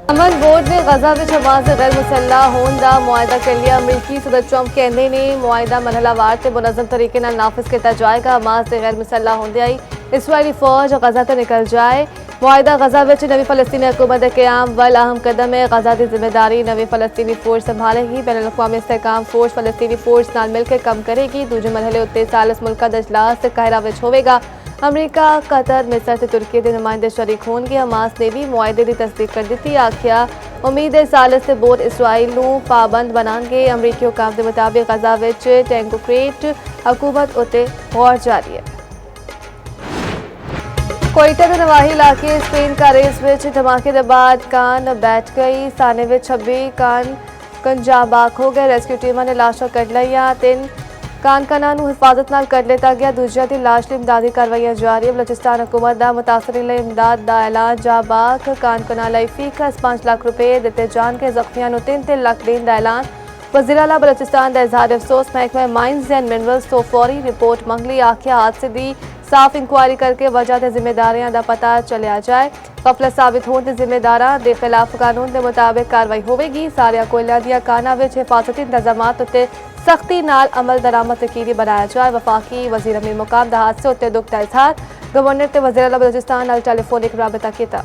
अमन board ने गजा विच Hamas गैर मुसल्ला होने का मुआहदा कर लिया। अमरीकी सदर ट्रंप कहते ने मुआहदा मरहलावार से मुनज़्ज़म तरीके नाल नाफिज किया जाएगा। हमास के गैर मुसल्ला होंदे आई इसराइली फौज गजा तो निकल जाए। मुआहदा गजा विच नवी फलस्तीनी हुकूमत के क़याम वल अहम कदम है। गजा की जिम्मेदारी नवी फलस्तीनी फोर्स संभालेगी। बैनुल अक़वामी इस्तेहकाम फोर्स फलस्तीनी फोर्स नाल मिलकर काम करेगी। दूजे मरहले उत्ते सालिस मुल्का दा इजलास काहिरा विच होवेगा। अमरीका, कतर, मिस्र ते तुर्की के नुमाइंदे शरीक होंगे। हमास ने भी मुआहदे की तस्दीक कर दी। आखिया उम्मीद है सालिस ते बोर इसराइल नूं पाबंद बनाएंगे। अमरीकी हुकाम के मुताबिक गजा विच टेक्नोक्रेट हुकूमत उत्ते गौर जारी है। कोयटा के नवाही इलाके स्पेन का रेस विच धमाके के बाद कान बैठ गई। साने विच 26 कान कंजाबाक हो गए। रेस्क्यू टीमां ने लाशां कढ लईयां। 3 कानकना हिफाजत नाल कढ लिता गया। दूजिया की लाश लई इमदादी कार्रवाइयां जारी। बलोचिस्तान हुकूमत का मुतासरीन लई इमदाद का ऐलान। जाबाक कानकना लई फीकस 5 लाख रुपए दिते जाणगे। जख्मियां नूं 3-3 लाख देण का ऐलान। वज़ीर आला बलोचिस्तान का इजहार अफसोस। महकमा माइंस एंड मिनरल्स तो फौरी रिपोर्ट मंगली। आखिया हादसे की साफ इंक्वायरी करके वजह ते जिम्मेदारियां का पता चलिया जाए। गफलत साबित होने ते जिम्मेदारां दे खिलाफ कानून के मुताबिक कार्रवाई होवेगी। सारिया कोयला दिया काना विच हिफाजती इंतजामात उत्ते सख्ती नाल अमल दरामद यकीनी बनाया जाए। वफाकी वजीर अमीर मुकाम दा हादसे उत्ते दुख का इजहार। गवर्नर ते वज़ीर आला बलोचिस्तान नाल टेलीफोनिक राबता किया।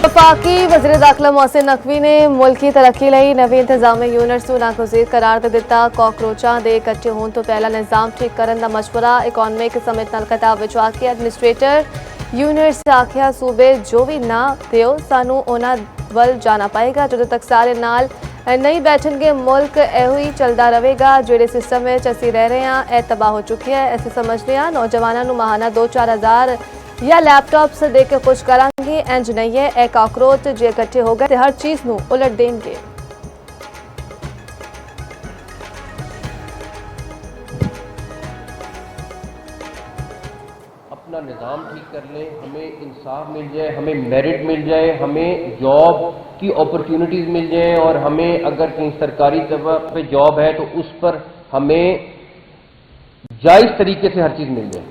वफाकी वज़ीर दाखिला मोहसिन नकवी ने मुल्की तरक्की लई नवी इंतजामी यूनिट्स नूं नागुज़ीर करार दे दिता। कॉकरोचां दे इकट्ठे होने तो पहला निज़ाम ठीक करने का मशवरा। इकॉनमिक समिट नाल खिताब विच आखिया एडमिनिस्ट्रेटर यूनिट्स आखिया सूबे जो भी ना दिओ सानू उन्हां वल जाना पाएगा। जो तक सारे नाल नहीं बैठनगे मुल्क एहो ही चलता रहेगा। जेड़े सिस्टम में असीं रह रहे हैं ए तबाह हो चुकी है। ऐसे समझते हैं नौजवानों नूं महाना 2-4 हज़ार या लैपटॉप्स दे के खुश करांगे। इंज नहीं है ए कॉकरोच जे इकट्ठे हो गए हर चीज नूं उलट देंगे। अपना निज़ाम ठीक कर लें, हमें इंसाफ मिल जाए, हमें मेरिट मिल जाए, हमें जॉब की अपॉर्चुनिटीज़ मिल जाए और हमें अगर कहीं सरकारी जगह पे जॉब है तो उस पर हमें जायज़ तरीके से हर चीज़ मिल जाए।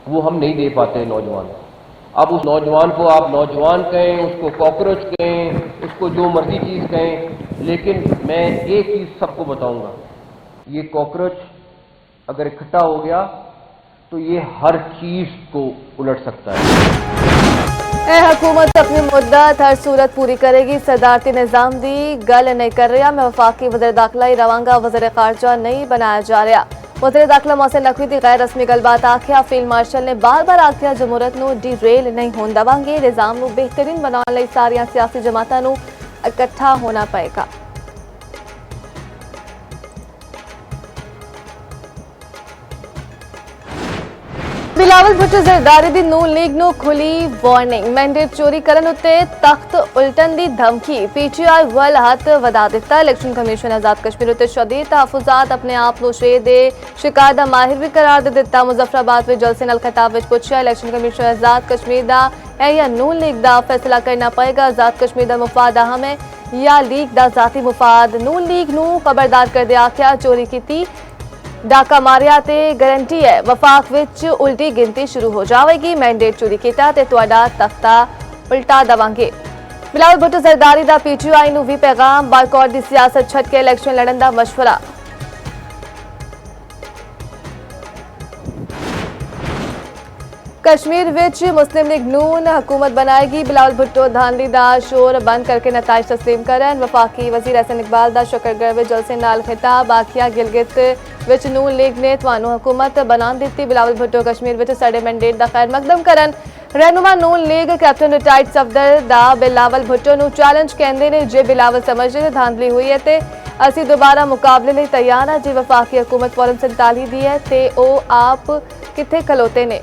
वो हम नहीं दे पाते नौजवान। अब उस नौजवान को आप नौजवान कहें, उसको कॉकरोच कहें, उसको जो मर्जी चीज़ कहें, लेकिन मैं एक चीज़ सबको बताऊंगा, ये कॉकरोच अगर इकट्ठा हो गया तो ये हर चीज को उलट सकता है। हुकूमत अपनी मुद्दत हर सूरत पूरी करेगी। सदारती निज़ाम दी गल नहीं कर रहा। मैं वफाकी वज़ीर दाखिला ही रवांगा। वज़ीर ख़ारजा नहीं बनाया जा रहा। वज़ीर दाखिला मोहसिन नकवी की गैर रस्मी गलबात आखिया। फील्ड मार्शल ने बार बार आखिया जमहूरत नूं डिरेल नहीं होने देवांगे। निज़ाम नूं बेहतरीन बनाने लई सारियां सियासी जमातां नूं इकट्ठा होना पएगा। बिलावल भुट्टो जरदारी दी नून लीग नूं खुली वार्निंग। मैंडेट चोरी करन उत्ते तख्त उल्टन दी धमकी। पीटीआई वल हथ वधा दिता। इलेक्शन कमीशन आजाद कश्मीर उत्ते शदीद तहफुजात अपने आप नूं शे दे शिकार दा माहिर भी करार दे दिता। मुजफ्फराबाद विच जलसे नाल खिताब विच पुछया इलेक्शन कमीशन आजाद कश्मीर दा है या नून लीग दा फैसला करना पएगा। आजाद कश्मीर दा मुफाद अहम है या लीग दा जाती मुफाद। नून लीग नूं खबरदार कर दे आख्या चोरी कीती डाका मारिया ते गारंटी है वफाक विच उल्टी गिनती शुरू हो जाएगी। मैंडेट चोरी किया ते तुहाडा तख्ता उल्टा दवांगे। बिलावल भुट्टो जरदारी दा पीटीआई नूं भी पैगाम। बायकॉट दी सियासत छड्ड के इलेक्शन लड़न दा मशवरा। कश्मीर विच मुस्लिम लीग नून हुकूमत बनाएगी। बिलावल भुट्टो धांधली दा शोर बंद करके नताइज तस्लीम करन। वफाकी वजीर एहसन इकबाल दा शकरगढ़ विच जलसे नाल खिताब आखिया गिलगित विच नून लीग ने तुहानू हुकूमत बनान दित्ती। बिलावल भुट्टो कश्मीर विच साडे मैंडेट दा खैर मकदम करन। रहनुमा नून लीग कैप्टन रिटायर्ड सफदर दा बिलावल भुट्टो नू चैलेंज कहंदे ने जे बिलावल समझदे ने धांधली हुई है ते असीं दोबारा मुकाबले लई तैयार हां। जे वफाकी हुकूमत फौरन संताली दी है ते ओ आप कित्थे खलोते ने।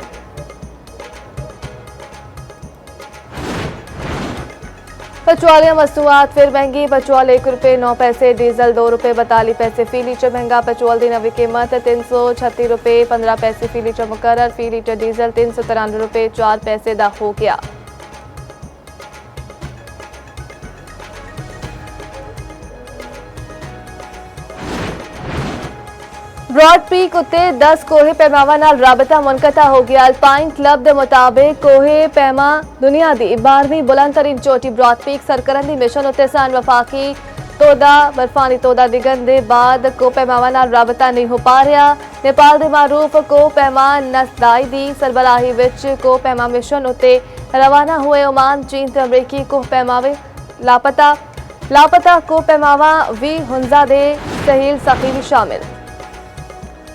पेट्रोलियम मसनूआत फिर महंगी। पेट्रोल 1 रुपये 9 पैसे, डीजल 2 रुपये 42 पैसे फी लीटर महंगा। पेट्रोल की नवी कीमत 336 रुपये 15 पैसे फी लीटर मुकर्रर। फी लीटर डीजल 393 रुपये 4 पैसे दा हो गया। ब्रॉड पीक उत्ते 10 कोहे पैमावा नाल राबता मुनकता हो गया। अल्पाइन क्लब के मुताबिक कोहे पैमा दुनिया की 12वीं बुलंद तरीन चोटी ब्रॉड पीक सरकरंदी मिशन उत्ते सान वफाकी तोदा बर्फानी तोदा डिगन के बाद को पैमावा नाल राबता नहीं हो पा रहा। नेपाल के मारूफ को पैमा नसदाई दी सरबराही विच को पैमा मिशन उत्ते रवाना हुए। ओमान चीन ते अमरीकी को पैमावे लापता को पैमावा वी हुंजा दे सहील सखीवी शामिल।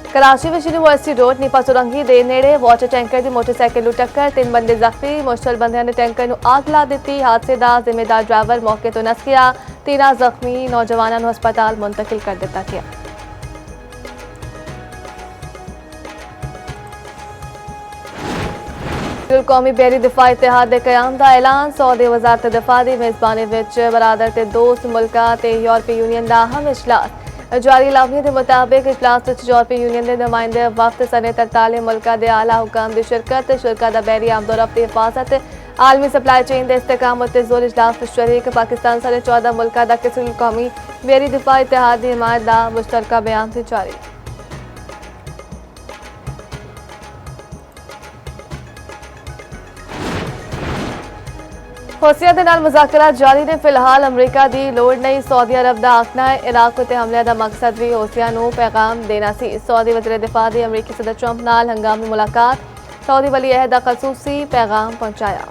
कराची विच यूनिवर्सिटी रोड नीपा सुरंगी दे नेड़े वाटर टैंकर की मोटरसाइकिल नूं टक्कर, 3 बंदे जख्मी। मुश्तल बंदियां ने टैंकर नूं आग ला दी। हादसे का जिम्मेदार ड्राइवर मौके तो नस गया। 13 जख्मी नौजवानों को हस्पताल मुंतकिल कर दिता गया। कौमी बहरी दिफा इतिहाद के क्याम का ऐलान। सऊदी वजारत दिफा की मेजबानी विच बरादर ते दोस्त मुल्कां ते यूरोपी यूनियन का अहम इजलास जारी। लाभियों के मुताबिक इजलास विच यूरोपी यूनियन के नुमाइंदे वफ्त सने 43 मुल्कां के आला हुकाम की शिरकत का बहरी आमदोरफ्त हिफाजत आलमी सप्लाई चेन के इस्तेकाम उत्ते जोर। इजलास विच शरीक पाकिस्तान सने 14 मुल्कां का किसी कौमी बहरी दिफा इतिहाद की हिमायत का मुश्तरका बयान थी जारी। हौसिया के नाल मुज़ाकरात जारी ने। फिलहाल अमरीका की लोड़ नहीं। सऊदी अरब का आखना है इराक उत्ते हमले का मकसद भी हौसिया नूं पैगाम देना सी। सऊदी वज़ीर दिफा की अमरीकी सदर ट्रंप नाल हंगामी मुलाकात। सऊदी वली अहद का खसूसी पैगाम पहुंचाया।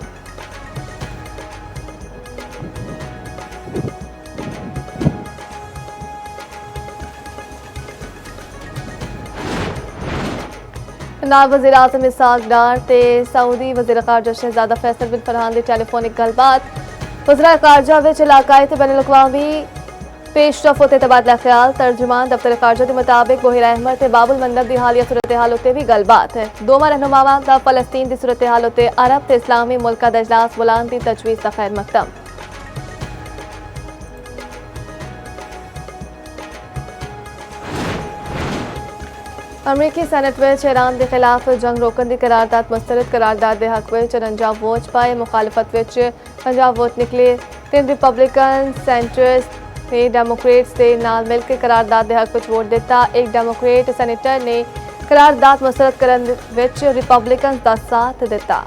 नायब वज़ीर आज़म इसहाक डार ते सऊदी वज़ीर ख़ारजा शहज़ादा फैसल बिन फरहान की टेलीफोनिक गलबात। वज़ीर ख़ारजा विच इलाकाई ते बैनुल अक़वामी पेशरफ उत्ते तबादला ख्याल। तर्जुमान दफ्तर ख़ारजा के मुताबिक बोहिर अहमद ते बाबुल मंदब की हालिया सूरत हाल उत्ते भी गलबात है। दोवां रहनुमावां दा फ़लस्तीन की सूरत हाल उत्ते अरब ते इस्लामी मुल्कां दा इजलास बुलान की तजवीज़ का खैर मकदम। अमरीकी सेनेट में ईरान के खिलाफ जंग रोकन की करारदाद मुस्तरद। करारदाद के हक में 49 वोट पाए। मुखालफत में 50 वोट निकले। 3 रिपब्लिकन सेनेटर्स ने डेमोक्रेट्स के नाल मिलकर करारदाद के हक में वोट दिता। एक डेमोक्रेट सेनेटर ने करारदाद मुस्तरद करने विच रिपब्लिकन का साथ दिता।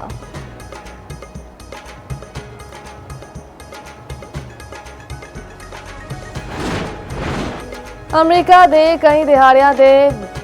अमरीका के कई दिहाड़ियां के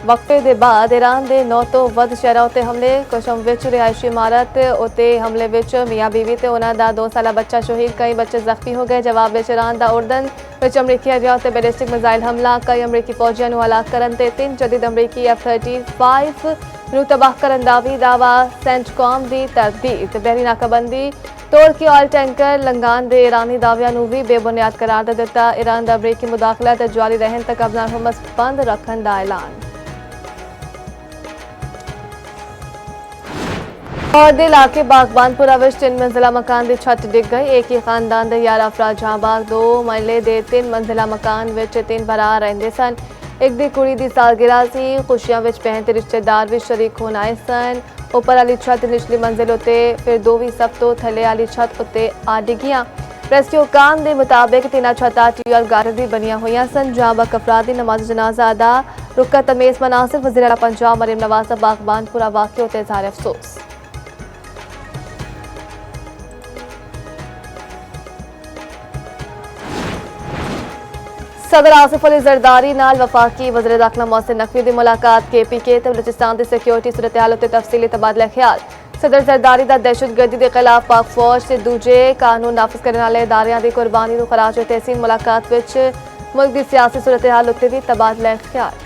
वक्फे के बाद ईरान के 9 तो वध शहरों उत्ते हमले। कुशम विच रिहायशी इमारत उत्ते हमले विच मियाँ बीवी ते उन्हां दा 2 साला बच्चा शहीद, कई बच्चे जख्मी हो गए। जवाब विच ईरान का उर्दन विच अमरीकी अड्डियां उत्ते बैलिस्टिक मिसाइल हमला। कई अमरीकी फौजियां नूं हलाक करन ते 3 जदीद अमरीकी F-35 नूं तबाह करन दा भी दावा। सेंटकॉम की तरदीद। बहरी नाकाबंदी तोड़ के ऑयल टैंकर लंघान दे ईरानी दावियां नूं भी बेबुनियाद करार दे दिता। ईरान दा अमरीकी मुदाखलत जारी रहन तक अपना हुमस बंद रखन दा ऐलान। और दे इलाके बागबानपुरा विच 3 मंजिला मकान की छत डिग गई। एक ही खानदान के 11 अफराद जहां बाग 2 महले के 3 मंजिला मकान विच 3 भरा रहिंदे सन। एक दी कुड़ी की सालगिरह सी। खुशियां विच बहन ते रिश्तेदार भी शरीक होण आए सन। उपर वाली छत निचली मंजिल उत्ते फिर 2वीं सब तो थले वाली छत उत्ते आ डिगियां। रेस्क्यू काम के मुताबिक 3 छतां टीयर गारदी बनिया हुई सन जहां बक अफरादी नमाज जनाजा अदा। रुका तमेज़ मनासिर वज़ीर आला पंजाब मरीम नवाज बागबानपुरा वाक़े उत्ते इज़हार अफसोस। सदर आसिफ अली जरदारी नाल वफाकी वज़ीर दाखिला मोहसिन नकवी की मुलाकात। KPK ते बलूचिस्तान की सिक्योरिटी सूरत हाल उत्ते तफसीली तबादला ख्याल। सदर जरदारी का दहशतगर्दी के खिलाफ पाक फौज से दूजे कानून नाफिज करने वाले इदारियां की कुर्बानी नूं खराज तहसीन। मुलाकात विच मुल्क की सियासी सूरत हाल उत्ते भी तबादला ख्याल।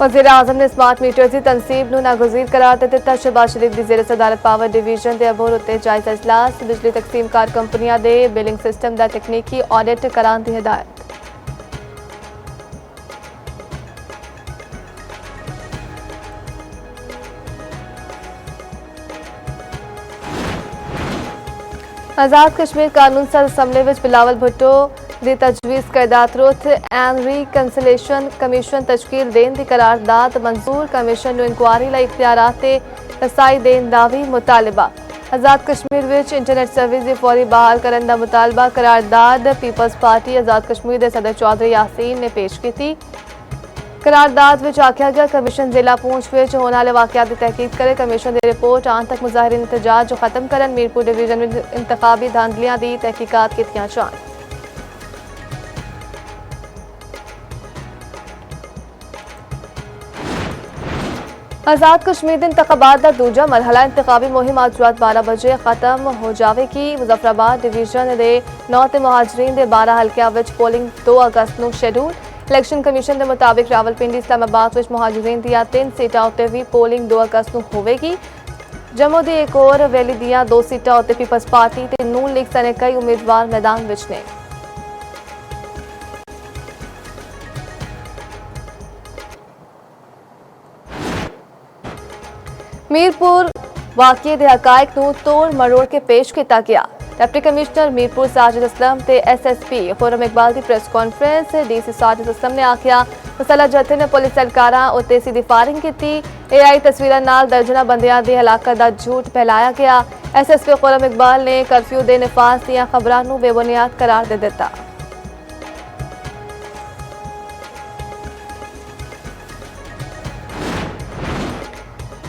वज़ीर आज़म ने स्मार्ट मीटर्स की तनसीब नूं नागुज़ीर करार दे दिता। शहबाज शरीफ की ज़ेर सदारत पावर डिवीजन के अबोर उत्ते जायज़ा इजलास। बिजली तकसीमकार कंपनियां दे बिलिंग सिस्टम का तकनीकी ऑडिट कराने की हिदायत। आज़ाद कश्मीर कानून सर असम्बली विच बिलावल भुट्टो दी तजवीज़ करदा त्रुथ एंड रिकनसिलेशन कमीशन तश्कील देने की करारदाद मंजूर। कमीशन नूं इंक्वायरी लई इख्तियारात ते रसाई देने दा भी मुतालिबा। आज़ाद कश्मीर विच इंटरनेट सर्विस दी फौरी बहाल करन दा मुतालबा करारदाद पीपल्स पार्टी आज़ाद कश्मीर दे सदर चौधरी यासीन ने पेश की। करारदाद विच आख्या गया कमीशन जिला पुंछ विच होने वाले वाकयात दी तहकीक करे। कमीशन दी रिपोर्ट आन तक मुजाहिरीन एहतजाज जो खत्म करन। मीरपुर डिवीजन में इंतखाबी धांधलियां दी तहकीकात कीतियां जान। आज़ाद कश्मीर इंतखाबात का दूजा मरहला इंतखाबी मुहिम आज रात 12 बजे खत्म हो जाएगी। मुजफ्फराबाद डिवीजन के 9 ते मुहाजरीन के 12 हल्कियां विच पोलिंग 2 अगस्त को शेड्यूल। इलेक्शन कमीशन के मुताबिक रावलपिंडी इस्लामाबाद विच मुहाजरीन दियां 3 सीटां उत्ते भी पोलिंग 2 अगस्त को होवेगी। जम्मू दी एक और वैली दियां 2 सीटां उत्ते पीपल्स पार्टी ते नून लीग सने कई उम्मीदवार मैदान विच ने। मीरपुर वाकये दे हकायक नूं तोड़ मरोड़ के पेश किया गया। डिप्टी कमिश्नर मीरपुर साजिद असलम ते SSP खुर्रम इकबाल की press conference. DC Sajid Aslam ने आख्या मसला जत्थे ने पुलिस एहलकारां उत्ते सीधी फायरिंग की। AI तस्वीरां नाल दर्जना बंदियां दी हलाकत दा झूठ फैलाया गया। SSP खुर्रम इकबाल ने कर्फ्यू दे निफाज दियां खबरां नूं बेबुनियाद करार दे दिता।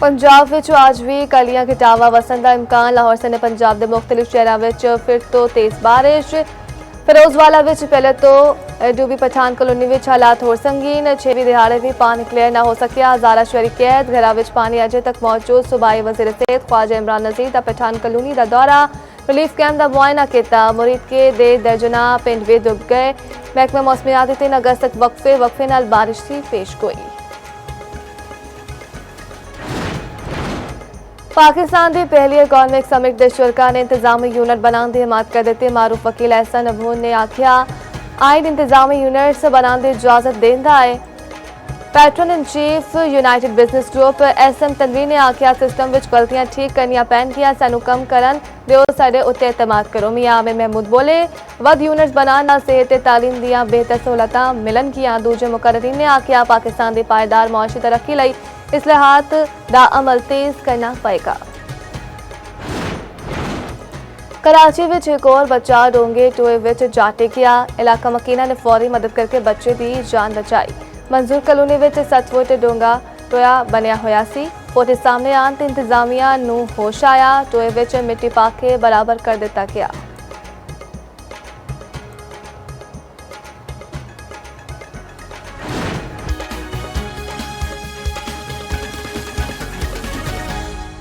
पंजाब विच आज भी कलियां घटावा वसन का इम्कान। लाहौर सने पंजाब के मुख्तलिफ शहरों में फिर तो तेज बारिश। फिरोजवाला विच पहले तो डूबी पठान कॉलोनी विच हालात होर संगीन। 6वीं दिहाड़े भी पानी क्लियर न हो सकिया। हजारा शहरी कैद घरों में पानी अजे तक मौजूद। सूबाई वजीर सेहत ख्वाजा इमरान नज़ीर का पठान कॉलोनी का दौरा। रिलीफ कैंप का मुआयना किया। मुरीद के दे दर्जना पिंड भी डुब गए। महकमा मौसमियात 3 अगस्त तक वक्फे नाल बारिश की पेश गोई। पाकिस्तान की पहली इकॉनमिक समिट के शुरा ने इंतजामी यूनिट बनाने की हिमायत कर दी। मारूफ वकील एहसन अबून ने आख्या आइन इंतजामी यूनिट्स बनाने की इजाजत देता है। Patron in chief United Business Group SM Tanveer ने आख्या सिस्टम विच गलतियां ठीक करनियां पैणगियां। सानू कम करन दिओ, साडे उत्ते एतमाद करो। मियां आमिर महमूद बोले वध यूनिट्स बनाना सेहत ते तालीम दियां बेहतर सहूलतां मिलनगियां। दूजे मुकर्ररीन ने आख्या पाकिस्तान की पायदार मुआशी तरक्की लई इस्लाहात दा अमल तेज करना पड़ेगा। कराची विच एक और बच्चा डोंगे टोए विच जाटे गया। इलाका मकीना ने फौरी मदद करके बच्चे की जान बचाई। मंजूर कॉलोनी विच 7 फुट डोंगा टोया बनया होया सी। फोटे सामने आन ते इंतजामिया नूं होश आया। टोए विच मिट्टी पा के बराबर कर दिता गया।